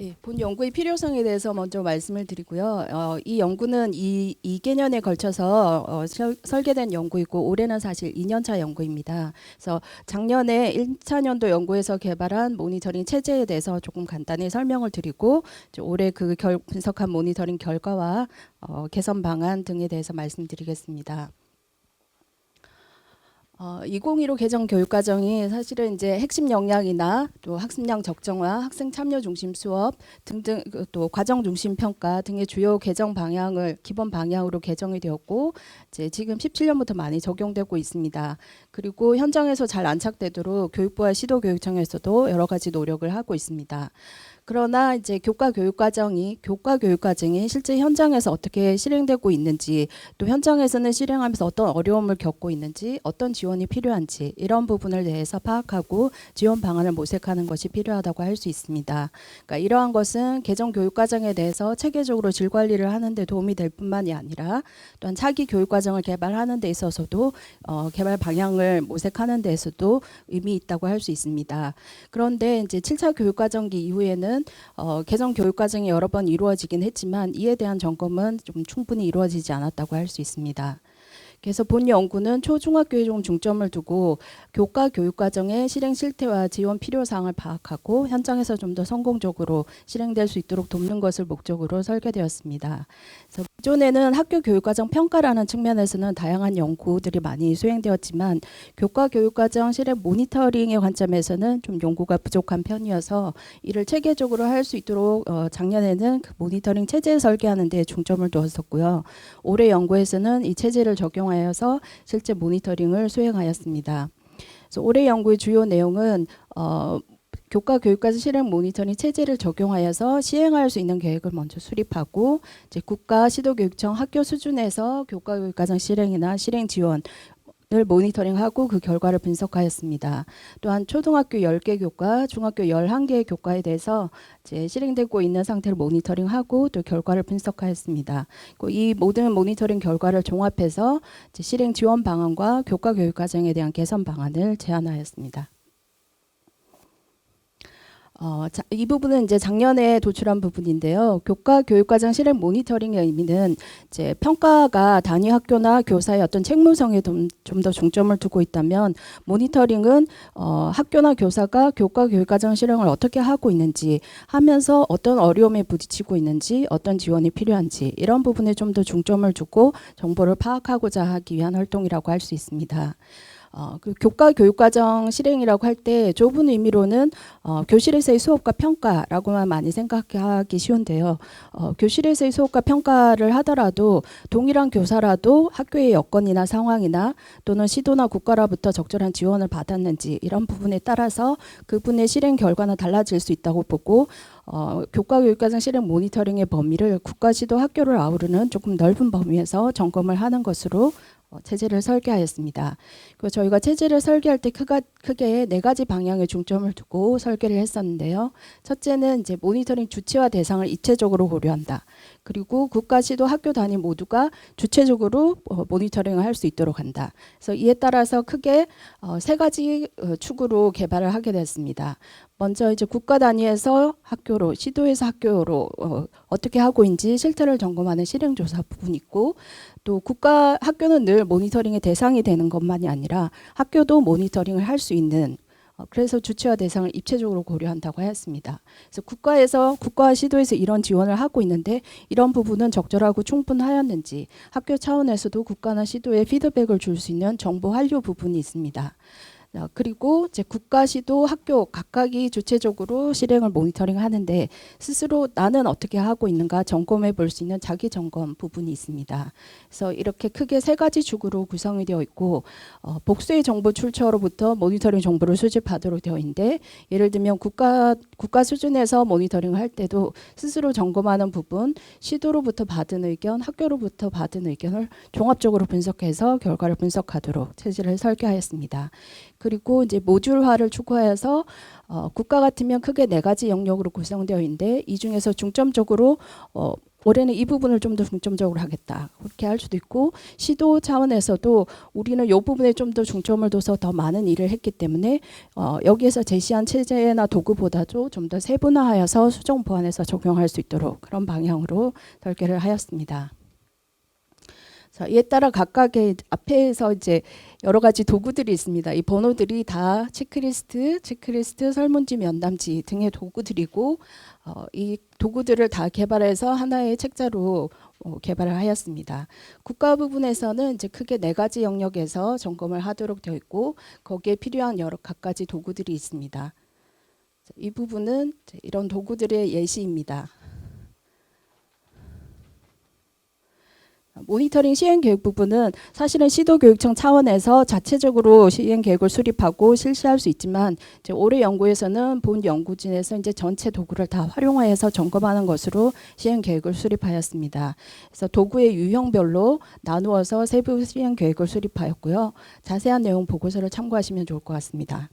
예, 본 연구의 필요성에 대해서 먼저 말씀을 드리고요. 이 연구는 2개년에 걸쳐서 설계된 연구이고 올해는 사실 2년차 연구입니다. 그래서 작년에 1차년도 연구에서 개발한 모니터링 체제에 대해서 조금 간단히 설명을 드리고 올해 그 분석한 모니터링 결과와 개선 방안 등에 대해서 말씀드리겠습니다. 2015 개정 교육과정이 사실은 이제 핵심 역량이나 또 학습량 적정화, 학생 참여 중심 수업 등등 또 과정 중심 평가 등의 주요 개정 방향을 기본 방향으로 개정이 되었고 이제 지금 17년부터 많이 적용되고 있습니다. 그리고 현장에서 잘 안착되도록 교육부와 시도교육청에서도 여러 가지 노력을 하고 있습니다. 그러나 이제 교과 교육 과정이 실제 현장에서 어떻게 실행되고 있는지, 또 현장에서는 실행하면서 어떤 어려움을 겪고 있는지, 어떤 지원이 필요한지 이런 부분을 대해서 파악하고 지원 방안을 모색하는 것이 필요하다고 할 수 있습니다. 그러니까 이러한 것은 개정 교육 과정에 대해서 체계적으로 질 관리를 하는 데 도움이 될 뿐만이 아니라 또한 차기 교육 과정을 개발하는 데 있어서도 개발 방향을 모색하는 데에서도 의미 있다고 할 수 있습니다. 그런데 이제 7차 교육 과정기 이후에는 개정 교육 과정이 여러 번 이루어지긴 했지만 이에 대한 점검은 좀 충분히 이루어지지 않았다고 할 수 있습니다. 그래서 본 연구는 초중학교에 좀 중점을 두고 교과 교육 과정의 실행 실태와 지원 필요 사항을 파악하고 현장에서 좀 더 성공적으로 실행될 수 있도록 돕는 것을 목적으로 설계되었습니다. 그래서 기존에는 학교 교육 과정 평가라는 측면에서는 다양한 연구들이 많이 수행되었지만 교과 교육 과정 실행 모니터링의 관점에서는 좀 연구가 부족한 편이어서 이를 체계적으로 할 수 있도록 작년에는 그 모니터링 체제 설계하는 데 중점을 두었었고요. 올해 연구에서는 이 체제를 적용하여서 실제 모니터링을 수행하였습니다. 그래서 올해 연구의 주요 내용은 교과 교육과정 실행 모니터링 체제를 적용하여서 시행할 수 있는 계획을 먼저 수립하고 이제 국가 시도교육청 학교 수준에서 교과 교육과정 실행이나 실행 지원 을 모니터링하고 그 결과를 분석하였습니다. 또한 초등학교 10개 교과, 중학교 11개의 교과에 대해서 이제 실행되고 있는 상태를 모니터링하고 또 결과를 분석하였습니다. 이 모든 모니터링 결과를 종합해서 이제 실행 지원 방안과 교과 교육 과정에 대한 개선 방안을 제안하였습니다. 이 부분은 이제 작년에 도출한 부분인데요. 교과 교육과정 실행 모니터링의 의미는 이제 평가가 단위 학교나 교사의 어떤 책무성에 좀 더 중점을 두고 있다면 모니터링은 학교나 교사가 교과 교육과정 실행을 어떻게 하고 있는지 하면서 어떤 어려움에 부딪히고 있는지 어떤 지원이 필요한지 이런 부분에 좀 더 중점을 두고 정보를 파악하고자 하기 위한 활동이라고 할 수 있습니다. 그 교과 교육과정 실행이라고 할 때 좁은 의미로는 교실에서의 수업과 평가라고만 많이 생각하기 쉬운데요. 교실에서의 수업과 평가를 하더라도 동일한 교사라도 학교의 여건이나 상황이나 또는 시도나 국가로부터 적절한 지원을 받았는지 이런 부분에 따라서 그분의 실행 결과는 달라질 수 있다고 보고 교과 교육과정 실행 모니터링의 범위를 국가, 시도, 학교를 아우르는 조금 넓은 범위에서 점검을 하는 것으로 체제를 설계하였습니다. 그리고 저희가 체제를 설계할 때 크게 4가지 방향에 중점을 두고 설계를 했었는데요. 첫째는 이제 모니터링 주체와 대상을 입체적으로 고려한다. 그리고 국가, 시도, 학교 단위 모두가 주체적으로 모니터링을 할 수 있도록 한다. 그래서 이에 따라서 크게 3가지 축으로 개발을 하게 됐습니다. 먼저 이제 국가 단위에서 학교로, 시도에서 학교로 어떻게 하고 있는지 실태를 점검하는 실행조사 부분이 있고, 또 국가 학교는 늘 모니터링의 대상이 되는 것만이 아니라 학교도 모니터링을 할 수 있는 그래서 주체와 대상을 입체적으로 고려한다고 하였습니다. 그래서 국가와 시도에서 이런 지원을 하고 있는데 이런 부분은 적절하고 충분하였는지 학교 차원에서도 국가나 시도에 피드백을 줄 수 있는 정보 환류 부분이 있습니다. 그리고 이제 국가, 시도, 학교 각각이 주체적으로 실행을 모니터링 하는데 스스로 나는 어떻게 하고 있는가 점검해 볼 수 있는 자기 점검 부분이 있습니다. 그래서 이렇게 크게 3가지 축으로 구성이 되어 있고 복수의 정보 출처로부터 모니터링 정보를 수집하도록 되어 있는데 예를 들면 국가 수준에서 모니터링을 할 때도 스스로 점검하는 부분, 시도로부터 받은 의견, 학교로부터 받은 의견을 종합적으로 분석해서 결과를 분석하도록 체제를 설계하였습니다. 그리고 이제 모듈화를 추구하여서 국가 같으면 크게 4가지 영역으로 구성되어 있는데 이 중에서 중점적으로 올해는 이 부분을 좀 더 중점적으로 하겠다. 그렇게 할 수도 있고 시도 차원에서도 우리는 이 부분에 좀 더 중점을 둬서 더 많은 일을 했기 때문에 여기에서 제시한 체제나 도구보다도 좀 더 세분화하여서 수정 보완해서 적용할 수 있도록 그런 방향으로 설계를 하였습니다. 자, 이에 따라 각각의 앞에서 이제 여러 가지 도구들이 있습니다. 이 번호들이 다 체크리스트, 설문지, 면담지 등의 도구들이고 이 도구들을 다 개발해서 하나의 책자로 개발을 하였습니다. 국가 부분에서는 이제 크게 4가지 영역에서 점검을 하도록 되어 있고 거기에 필요한 여러 각가지 도구들이 있습니다. 이 부분은 이런 도구들의 예시입니다. 모니터링 시행계획 부분은 사실은 시도교육청 차원에서 자체적으로 시행계획을 수립하고 실시할 수 있지만 이제 올해 연구에서는 본 연구진에서 이제 전체 도구를 다 활용하여서 점검하는 것으로 시행계획을 수립하였습니다. 그래서 도구의 유형별로 나누어서 세부 시행계획을 수립하였고요. 자세한 내용 보고서를 참고하시면 좋을 것 같습니다.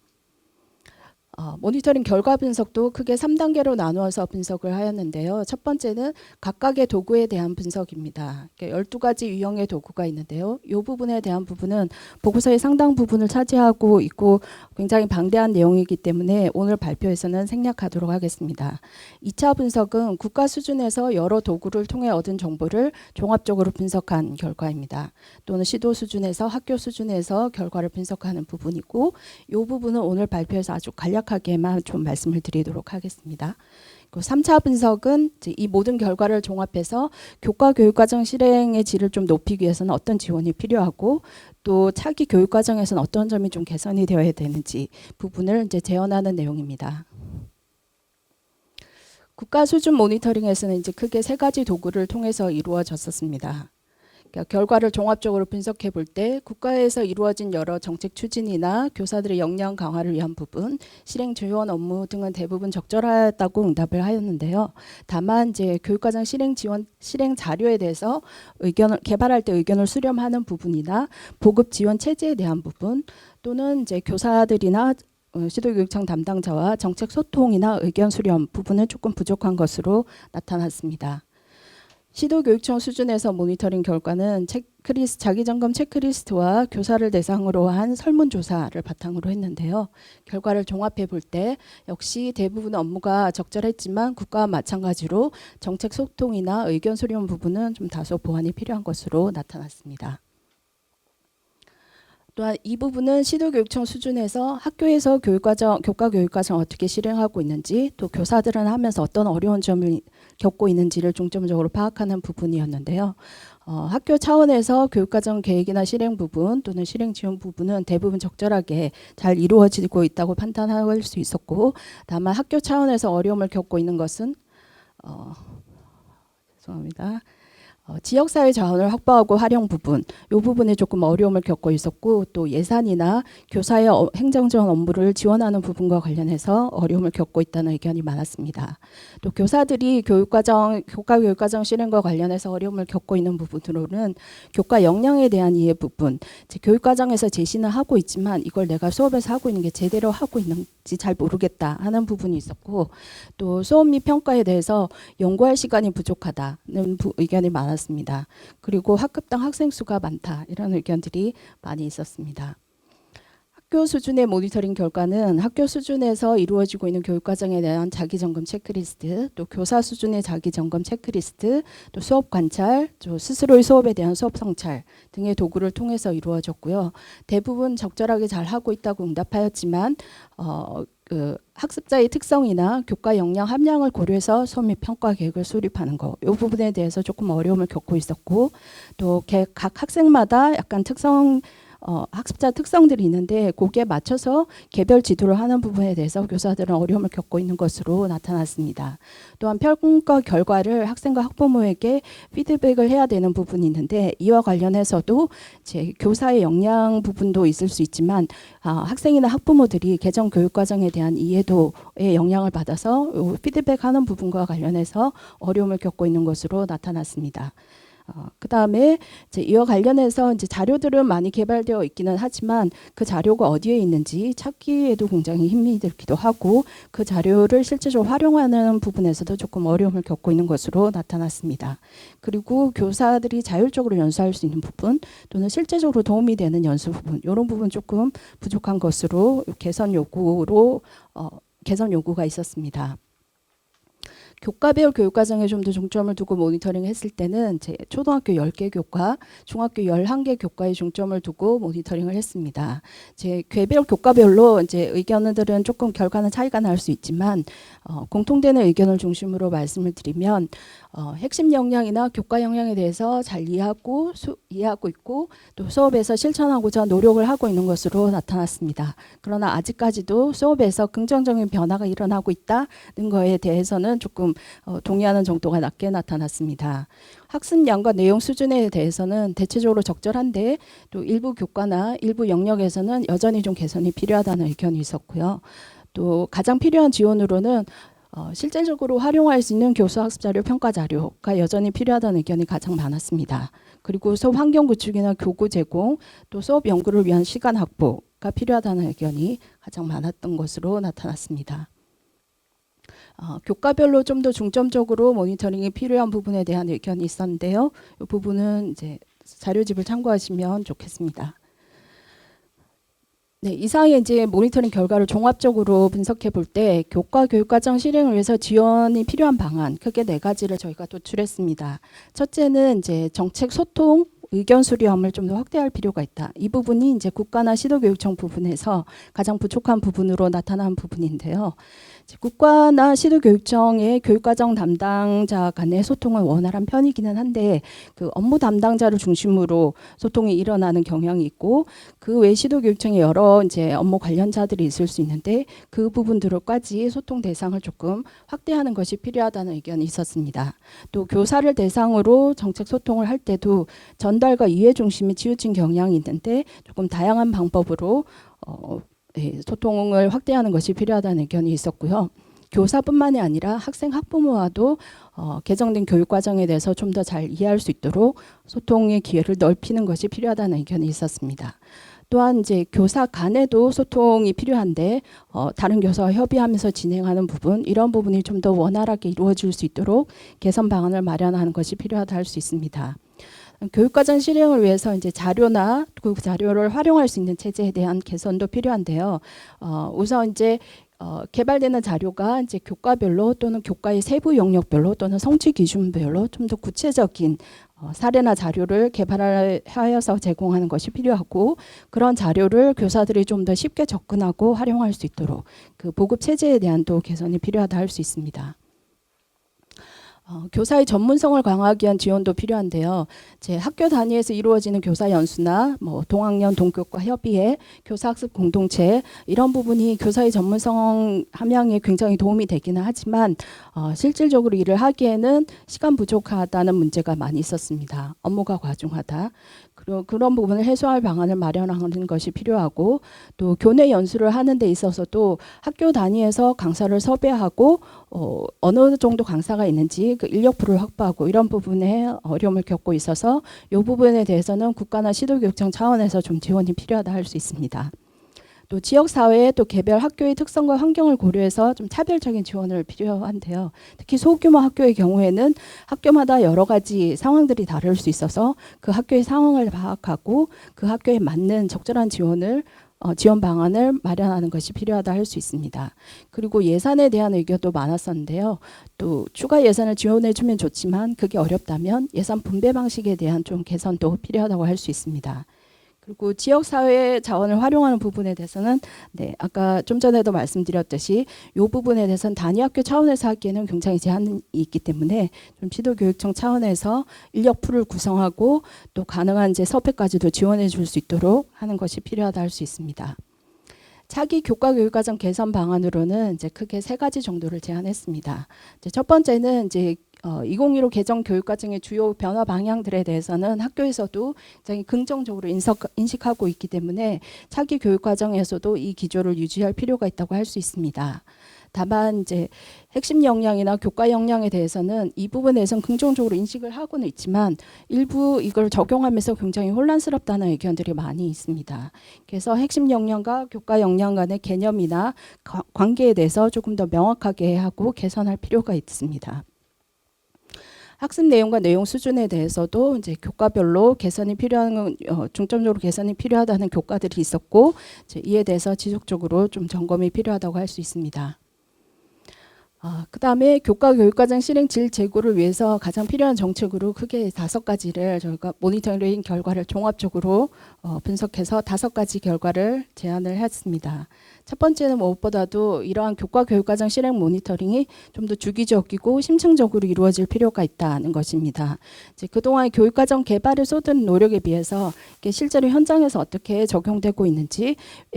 모니터링 결과 분석도 크게 3단계로 나누어서 분석을 하였는데요. 첫 번째는 각각의 도구에 대한 분석입니다. 12가지 유형의 도구가 있는데요. 이 부분에 대한 부분은 보고서의 상당 부분을 차지하고 있고 굉장히 방대한 내용이기 때문에 오늘 발표에서는 생략하도록 하겠습니다. 2차 분석은 국가 수준에서 여러 도구를 통해 얻은 정보를 종합적으로 분석한 결과입니다. 또는 시도 수준에서 학교 수준에서 결과를 분석하는 부분이고 이 부분은 오늘 발표에서 아주 간략하게만 좀 말씀을 드리도록 하겠습니다. 3차 분석은 이 모든 결과를 종합해서 교과 교육과정 실행의 질을 좀 높이기 위해서는 어떤 지원이 필요하고 또 차기 교육과정에서는 어떤 점이 좀 개선이 되어야 되는지 부분을 이제 재현하는 내용입니다. 국가 수준 모니터링에서는 이제 크게 3가지 도구를 통해서 이루어졌었습니다. 그러니까 결과를 종합적으로 분석해 볼 때 국가에서 이루어진 여러 정책 추진이나 교사들의 역량 강화를 위한 부분, 실행 지원 업무 등은 대부분 적절하다고 응답을 하였는데요. 다만 이제 교육과정 실행 지원 실행 자료에 대해서 개발할 때 의견을 수렴하는 부분이나 보급 지원 체제에 대한 부분 또는 이제 교사들이나 시도교육청 담당자와 정책 소통이나 의견 수렴 부분은 조금 부족한 것으로 나타났습니다. 시도교육청 수준에서 모니터링 결과는 자기점검 체크리스트와 교사를 대상으로 한 설문조사를 바탕으로 했는데요. 결과를 종합해 볼 때 역시 대부분 업무가 적절했지만 국가와 마찬가지로 정책 소통이나 의견 수렴 부분은 좀 다소 보완이 필요한 것으로 나타났습니다. 또한 이 부분은 시도교육청 수준에서 학교에서 교과 교육과정 어떻게 실행하고 있는지 또 교사들은 하면서 어떤 어려운 점을 겪고 있는지를 중점적으로 파악하는 부분이었는데요. 학교 차원에서 교육과정 계획이나 실행 부분 또는 실행 지원 부분은 대부분 적절하게 잘 이루어지고 있다고 판단할 수 있었고 다만 학교 차원에서 어려움을 겪고 있는 것은 죄송합니다. 지역사회 자원을 확보하고 활용 부분, 이 부분에 조금 어려움을 겪고 있었고 또 예산이나 교사의 행정지원 업무를 지원하는 부분과 관련해서 어려움을 겪고 있다는 의견이 많았습니다. 또 교사들이 교과 교육과정 실행과 관련해서 어려움을 겪고 있는 부분으로는 교과 역량에 대한 이해 부분, 교육과정에서 제시는 하고 있지만 이걸 내가 수업에서 하고 있는 게 제대로 하고 있는지 잘 모르겠다 하는 부분이 있었고 또 수업 및 평가에 대해서 연구할 시간이 부족하다는 의견이 많았습니다. 그리고 학급당 학생 수가 많다 이런 의견들이 많이 있었습니다. 학교 수준의 모니터링 결과는 학교 수준에서 이루어지고 있는 교육과정에 대한 자기점검 체크리스트, 또 교사 수준의 자기점검 체크리스트, 또 수업 관찰, 또 스스로의 수업에 대한 수업 성찰 등의 도구를 통해서 이루어졌고요. 대부분 적절하게 잘 하고 있다고 응답하였지만 학습자의 특성이나 교과 역량 함량을 고려해서 수업 및 평가 계획을 수립하는 것, 이 부분에 대해서 조금 어려움을 겪고 있었고 또 각 학생마다 약간 학습자 특성들이 있는데 거기에 맞춰서 개별 지도를 하는 부분에 대해서 교사들은 어려움을 겪고 있는 것으로 나타났습니다. 또한 평가 결과를 학생과 학부모에게 피드백을 해야 되는 부분이 있는데 이와 관련해서도 제 교사의 역량 부분도 있을 수 있지만 학생이나 학부모들이 개정 교육과정에 대한 이해도의 영향을 받아서 피드백하는 부분과 관련해서 어려움을 겪고 있는 것으로 나타났습니다. 그다음에 이제 이와 관련해서 이제 자료들은 많이 개발되어 있기는 하지만 그 자료가 어디에 있는지 찾기에도 굉장히 힘이 들기도 하고 그 자료를 실제적으로 활용하는 부분에서도 조금 어려움을 겪고 있는 것으로 나타났습니다. 그리고 교사들이 자율적으로 연수할 수 있는 부분 또는 실제적으로 도움이 되는 연수 부분 이런 부분 조금 부족한 것으로 개선 요구가 있었습니다. 교과별 교육과정에 좀 더 중점을 두고 모니터링 했을 때는 제 초등학교 10개 교과, 중학교 11개 교과에 중점을 두고 모니터링을 했습니다. 제 괴별 교과별로 이제 의견들은 조금 결과는 차이가 날 수 있지만 공통되는 의견을 중심으로 말씀을 드리면 핵심 역량이나 교과 역량에 대해서 잘 이해하고 있고 또 수업에서 실천하고자 노력을 하고 있는 것으로 나타났습니다. 그러나 아직까지도 수업에서 긍정적인 변화가 일어나고 있다는 거에 대해서는 조금 동의하는 정도가 낮게 나타났습니다. 학습량과 내용 수준에 대해서는 대체적으로 적절한데 또 일부 교과나 일부 영역에서는 여전히 좀 개선이 필요하다는 의견이 있었고요. 또 가장 필요한 지원으로는 실질적으로 활용할 수 있는 교수학습자료 평가 자료가 여전히 필요하다는 의견이 가장 많았습니다. 그리고 수업 환경 구축이나 교구 제공, 또 수업 연구를 위한 시간 확보가 필요하다는 의견이 가장 많았던 것으로 나타났습니다. 교과별로 좀 더 중점적으로 모니터링이 필요한 부분에 대한 의견이 있었는데요. 이 부분은 이제 자료집을 참고하시면 좋겠습니다. 네, 이상의 이제 모니터링 결과를 종합적으로 분석해 볼 때 교과 교육과정 실행을 위해서 지원이 필요한 방안 크게 4가지를 저희가 도출했습니다. 첫째는 이제 정책 소통 의견 수렴을 좀 더 확대할 필요가 있다. 이 부분이 이제 국가나 시도교육청 부분에서 가장 부족한 부분으로 나타난 부분인데요. 국가나 시도교육청의 교육과정 담당자 간의 소통은 원활한 편이기는 한데 그 업무 담당자를 중심으로 소통이 일어나는 경향이 있고 그 외 시도교육청에 여러 이제 업무 관련자들이 있을 수 있는데 그 부분들까지 소통 대상을 조금 확대하는 것이 필요하다는 의견이 있었습니다. 또 교사를 대상으로 정책 소통을 할 때도 전달과 이해 중심이 치우친 경향이 있는데 조금 다양한 방법으로 소통을 확대하는 것이 필요하다는 의견이 있었고요. 교사뿐만이 아니라 학생 학부모와도 개정된 교육과정에 대해서 좀 더 잘 이해할 수 있도록 소통의 기회를 넓히는 것이 필요하다는 의견이 있었습니다. 또한 이제 교사 간에도 소통이 필요한데 다른 교사와 협의하면서 진행하는 부분 이런 부분이 좀 더 원활하게 이루어질 수 있도록 개선 방안을 마련하는 것이 필요하다 할 수 있습니다. 교육과정 실행을 위해서 이제 자료나 그 자료를 활용할 수 있는 체제에 대한 개선도 필요한데요. 우선 이제 개발되는 자료가 이제 교과별로 또는 교과의 세부 영역별로 또는 성취 기준별로 좀 더 구체적인 사례나 자료를 개발하여서 제공하는 것이 필요하고 그런 자료를 교사들이 좀 더 쉽게 접근하고 활용할 수 있도록 그 보급 체제에 대한 또 개선이 필요하다 할 수 있습니다. 교사의 전문성을 강화하기 위한 지원도 필요한데요. 제 학교 단위에서 이루어지는 교사 연수나 뭐 동학년 동교과 협의회, 교사학습 공동체 이런 부분이 교사의 전문성 함양에 굉장히 도움이 되기는 하지만 실질적으로 일을 하기에는 시간 부족하다는 문제가 많이 있었습니다. 업무가 과중하다. 그런 부분을 해소할 방안을 마련하는 것이 필요하고 또 교내 연수를 하는 데 있어서도 학교 단위에서 강사를 섭외하고 어느 정도 강사가 있는지 그 인력풀을 확보하고 이런 부분에 어려움을 겪고 있어서 이 부분에 대해서는 국가나 시도교육청 차원에서 좀 지원이 필요하다 할 수 있습니다. 또 지역사회 또 개별 학교의 특성과 환경을 고려해서 좀 차별적인 지원을 필요한데요. 특히 소규모 학교의 경우에는 학교마다 여러 가지 상황들이 다를 수 있어서 그 학교의 상황을 파악하고 그 학교에 맞는 적절한 지원 방안을 마련하는 것이 필요하다 할 수 있습니다. 그리고 예산에 대한 의견도 많았었는데요. 또 추가 예산을 지원해 주면 좋지만 그게 어렵다면 예산 분배 방식에 대한 좀 개선도 필요하다고 할 수 있습니다. 그리고 지역사회 자원을 활용하는 부분에 대해서는 네, 아까 좀 전에도 말씀드렸듯이 이 부분에 대해서는 단위학교 차원에서 하기에는 굉장히 제한이 있기 때문에 좀 시도교육청 차원에서 인력풀을 구성하고 또 가능한 이제 섭외까지도 지원해 줄 수 있도록 하는 것이 필요하다 할 수 있습니다. 차기 교과 교육과정 개선 방안으로는 이제 크게 3가지 정도를 제안했습니다. 이제 첫 번째는 이제 2015 개정 교육과정의 주요 변화 방향들에 대해서는 학교에서도 굉장히 긍정적으로 인식하고 있기 때문에 차기 교육과정에서도 이 기조를 유지할 필요가 있다고 할 수 있습니다. 다만 이제 핵심 역량이나 교과 역량에 대해서는 이 부분에선 긍정적으로 인식을 하고는 있지만 일부 이걸 적용하면서 굉장히 혼란스럽다는 의견들이 많이 있습니다. 그래서 핵심 역량과 교과 역량 간의 개념이나 관계에 대해서 조금 더 명확하게 하고 개선할 필요가 있습니다. 학습 내용과 내용 수준에 대해서도 이제 교과별로 개선이 필요한 중점적으로 개선이 필요하다는 교과들이 있었고 이에 대해서 지속적으로 좀 점검이 필요하다고 할 수 있습니다. 그다음에 교과 교육과정 실행 질 제고를 위해서 가장 필요한 정책으로 크게 5가지를 저희가 모니터링 결과를 종합적으로 분석해서 5가지 결과를 제안을 했습니다. 첫 번째는 무엇보다도 이러한 교과 교육과정 실행 모니터링이 좀 더 주기적이고 심층적으로 이루어질 필요가 있다는 것입니다. 이제 그동안 교육과정 개발에 쏟은 노력에 비해서 이게 실제로 현장에서 어떻게 적용되고 있는지에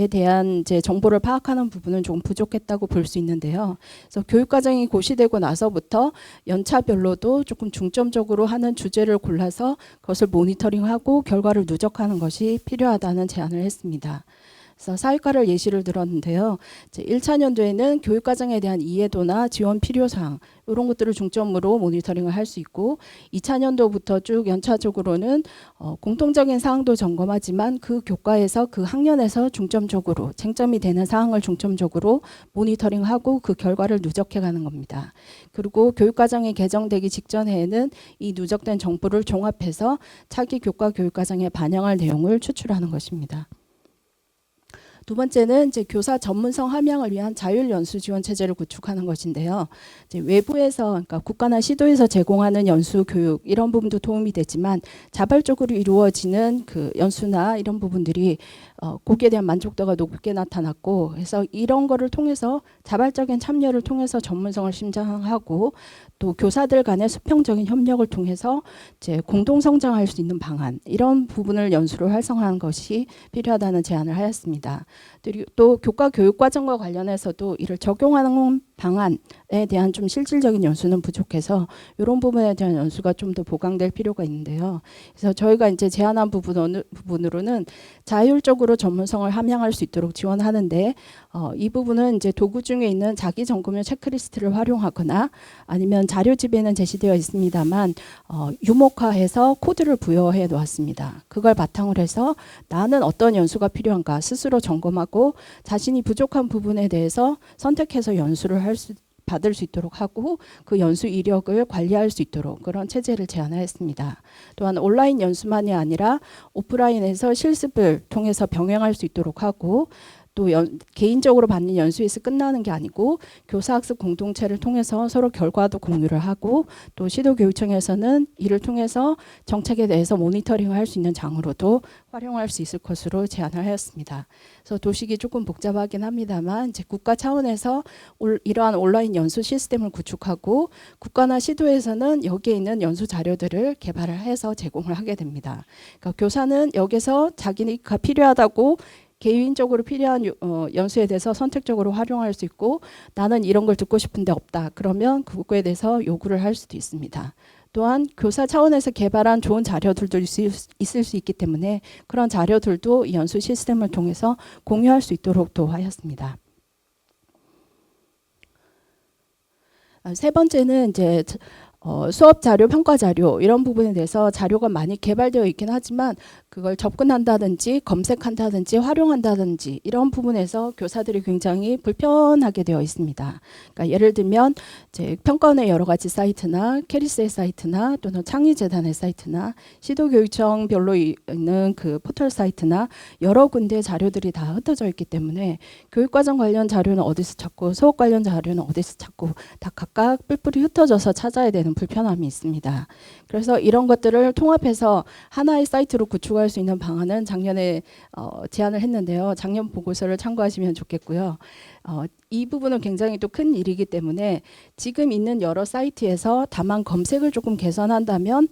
대한 이제 정보를 파악하는 부분은 좀 부족했다고 볼 수 있는데요. 그래서 교육과정이 고시되고 나서부터 연차별로도 조금 중점적으로 하는 주제를 골라서 그것을 모니터링하고 결과를 누적하는 것이 필요하다는 제안을 했습니다. 그래서 사회과를 예시를 들었는데요. 1차 년도에는 교육과정에 대한 이해도나 지원 필요사항 이런 것들을 중점으로 모니터링을 할 수 있고 2차 년도부터 쭉 연차적으로는 공통적인 사항도 점검하지만 그 교과에서 그 학년에서 중점적으로 쟁점이 되는 사항을 중점적으로 모니터링하고 그 결과를 누적해가는 겁니다. 그리고 교육과정이 개정되기 직전에는 이 누적된 정보를 종합해서 차기 교과 교육과정에 반영할 내용을 추출하는 것입니다. 두 번째는 이제 교사 전문성 함양을 위한 자율 연수 지원 체제를 구축하는 것인데요. 이제 외부에서 그러니까 국가나 시도에서 제공하는 연수 교육 이런 부분도 도움이 되지만 자발적으로 이루어지는 그 연수나 이런 부분들이 거기에 대한 만족도가 높게 나타났고 그래서 이런 거를 통해서 자발적인 참여를 통해서 전문성을 신장하고 또 교사들 간의 수평적인 협력을 통해서 이제 공동 성장할 수 있는 방안 이런 부분을 연수로 활성화하는 것이 필요하다는 제안을 하였습니다. 그리고 또 교과 교육 과정과 관련해서도 이를 적용하는 방안에 대한 좀 실질적인 연수는 부족해서 이런 부분에 대한 연수가 좀 더 보강될 필요가 있는데요. 그래서 저희가 이제 제안한 부분으로는 자율적으로 전문성을 함양할 수 있도록 지원하는데 이 부분은 이제 도구 중에 있는 자기 점검용 체크리스트를 활용하거나 아니면 자료집에는 제시되어 있습니다만 유목화해서 코드를 부여해 놓았습니다. 그걸 바탕으로 해서 나는 어떤 연수가 필요한가 스스로 점검하고 자신이 부족한 부분에 대해서 선택해서 연수를 받을 수 있도록 하고 그 연수 이력을 관리할 수 있도록 그런 체제를 제안하였습니다. 또한 온라인 연수만이 아니라 오프라인에서 실습을 통해서 병행할 수 있도록 하고 또 개인적으로 받는 연수에서 끝나는 게 아니고 교사학습 공동체를 통해서 서로 결과도 공유를 하고 또 시도교육청에서는 이를 통해서 정책에 대해서 모니터링을 할 수 있는 장으로도 활용할 수 있을 것으로 제안을 하였습니다. 그래서 도식이 조금 복잡하긴 합니다만 이제 국가 차원에서 이러한 온라인 연수 시스템을 구축하고 국가나 시도에서는 여기에 있는 연수 자료들을 개발을 해서 제공을 하게 됩니다. 그러니까 교사는 여기서 자기가 필요하다고 개인적으로 필요한 연수에 대해서 선택적으로 활용할 수 있고 나는 이런 걸 듣고 싶은데 없다. 그러면 그거에 대해서 요구를 할 수도 있습니다. 또한 교사 차원에서 개발한 좋은 자료들도 있을 수 있기 때문에 그런 자료들도 이 연수 시스템을 통해서 공유할 수 있도록도 하였습니다. 세 번째는 이제 수업 자료, 평가 자료 이런 부분에 대해서 자료가 많이 개발되어 있긴 하지만 그걸 접근한다든지 검색한다든지 활용한다든지 이런 부분에서 교사들이 굉장히 불편하게 되어 있습니다. 그러니까 예를 들면 이제 평가원의 여러 가지 사이트나 캐리스의 사이트나 또는 창의재단의 사이트나 시도교육청별로 있는 그 포털 사이트나 여러 군데 자료들이 다 흩어져 있기 때문에 교육과정 관련 자료는 어디서 찾고 수업 관련 자료는 어디서 찾고 다 각각 뿔뿔이 흩어져서 찾아야 되는 불편함이 있습니다. 그래서 이런 것들을 통합해서 하나의 사이트로 구축할 수 있는 방안은 작년에 제안을 했는데요. 작년 보고서를 참고하시면 좋겠고요. 이 부분은 굉장히 또 큰 일이기 때문에 지금 있는 여러 사이트에서 다만 검색을 조금 개선한다면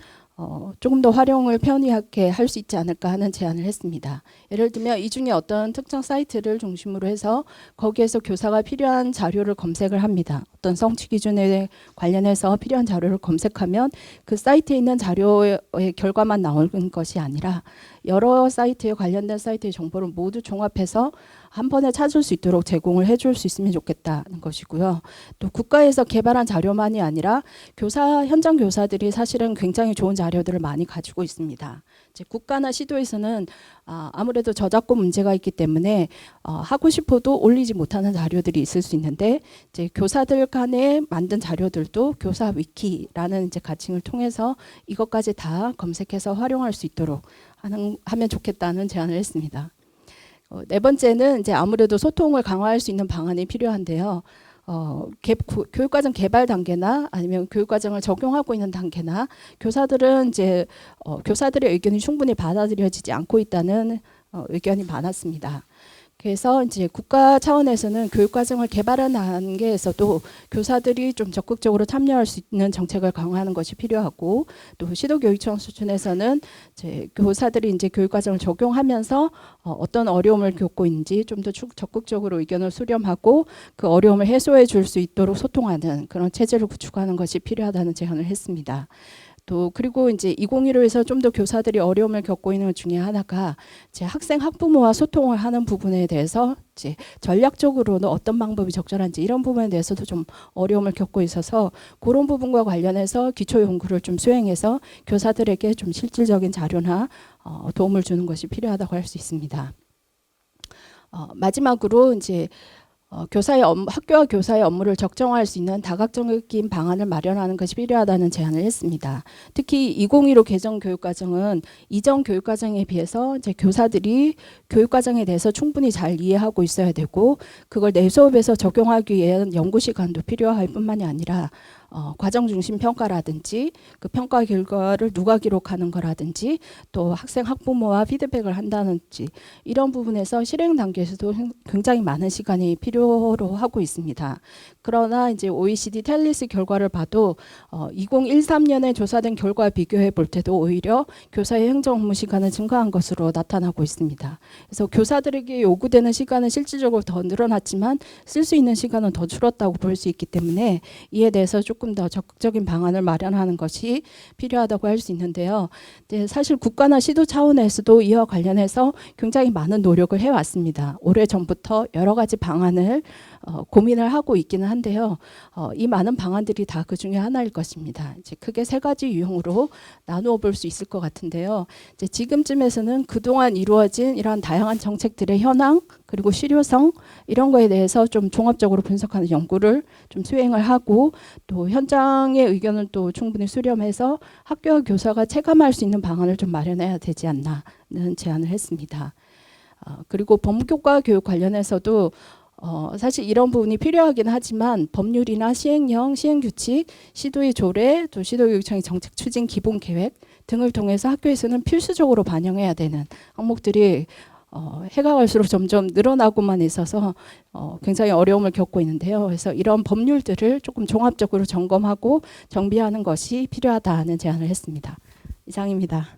조금 더 활용을 편리하게 할 수 있지 않을까 하는 제안을 했습니다. 예를 들면 이 중에 어떤 특정 사이트를 중심으로 해서 거기에서 교사가 필요한 자료를 검색을 합니다. 어떤 성취 기준에 관련해서 필요한 자료를 검색하면 그 사이트에 있는 자료의 결과만 나오는 것이 아니라 여러 사이트에 관련된 사이트의 정보를 모두 종합해서 한 번에 찾을 수 있도록 제공을 해줄 수 있으면 좋겠다는 것이고요. 또 국가에서 개발한 자료만이 아니라 현장 교사들이 사실은 굉장히 좋은 자료들을 많이 가지고 있습니다. 이제 국가나 시도에서는 아무래도 저작권 문제가 있기 때문에 하고 싶어도 올리지 못하는 자료들이 있을 수 있는데, 이제 교사들 간에 만든 자료들도 교사 위키라는 이제 가칭을 통해서 이것까지 다 검색해서 활용할 수 있도록 하면 좋겠다는 제안을 했습니다. 네 번째는 이제 아무래도 소통을 강화할 수 있는 방안이 필요한데요. 교육과정 개발 단계나 아니면 교육과정을 적용하고 있는 단계나 교사들은 이제 교사들의 의견이 충분히 받아들여지지 않고 있다는 의견이 많았습니다. 그래서 이제 국가 차원에서는 교육과정을 개발하는 단계에서도 교사들이 좀 적극적으로 참여할 수 있는 정책을 강화하는 것이 필요하고, 또 시도교육청 수준에서는 이제 교사들이 이제 교육과정을 적용하면서 어떤 어려움을 겪고 있는지 좀 더 적극적으로 의견을 수렴하고 그 어려움을 해소해 줄 수 있도록 소통하는 그런 체제를 구축하는 것이 필요하다는 제안을 했습니다. 또 그리고 이제 2015에서 좀 더 교사들이 어려움을 겪고 있는 것 중에 하나가 이제 학생 학부모와 소통을 하는 부분에 대해서 이제 전략적으로는 어떤 방법이 적절한지 이런 부분에 대해서도 좀 어려움을 겪고 있어서 그런 부분과 관련해서 기초 연구를 좀 수행해서 교사들에게 좀 실질적인 자료나 도움을 주는 것이 필요하다고 할 수 있습니다. 마지막으로 이제 학교와 교사의 업무를 적정화할 수 있는 다각적인 방안을 마련하는 것이 필요하다는 제안을 했습니다. 특히 2015 개정 교육과정은 이전 교육과정에 비해서 이제 교사들이 교육과정에 대해서 충분히 잘 이해하고 있어야 되고, 그걸 내 수업에서 적용하기 위한 연구 시간도 필요할 뿐만이 아니라 과정 중심 평가라든지 그 평가 결과를 누가 기록하는 거라든지 또 학생 학부모와 피드백을 한다든지 이런 부분에서 실행 단계에서도 굉장히 많은 시간이 필요로 하고 있습니다. 그러나 이제 OECD 텔리스 결과를 봐도 2013년에 조사된 결과와 비교해 볼 때도 오히려 교사의 행정 업무 시간은 증가한 것으로 나타나고 있습니다. 그래서 교사들에게 요구되는 시간은 실질적으로 더 늘어났지만 쓸 수 있는 시간은 더 줄었다고 볼 수 있기 때문에 이에 대해서 조금 더 적극적인 방안을 마련하는 것이 필요하다고 할 수 있는데요. 사실 국가나 시도 차원에서도 이와 관련해서 굉장히 많은 노력을 해왔습니다. 오래전부터 여러 가지 방안을 고민을 하고 있기는 한데요. 이 많은 방안들이 다 그 중에 하나일 것입니다. 이제 크게 세 가지 유형으로 나누어 볼 수 있을 것 같은데요. 이제 지금쯤에서는 그동안 이루어진 이러한 다양한 정책들의 현황 그리고 실효성 이런 거에 대해서 좀 종합적으로 분석하는 연구를 좀 수행을 하고, 또 현장의 의견을 또 충분히 수렴해서 학교와 교사가 체감할 수 있는 방안을 좀 마련해야 되지 않나는 제안을 했습니다. 그리고 법무교과 교육 관련해서도 사실 이런 부분이 필요하긴 하지만 법률이나 시행령, 시행규칙, 시도의 조례, 또 시도교육청의 정책 추진 기본 계획 등을 통해서 학교에서는 필수적으로 반영해야 되는 항목들이 해가 갈수록 점점 늘어나고만 있어서 굉장히 어려움을 겪고 있는데요. 그래서 이런 법률들을 조금 종합적으로 점검하고 정비하는 것이 필요하다는 제안을 했습니다. 이상입니다.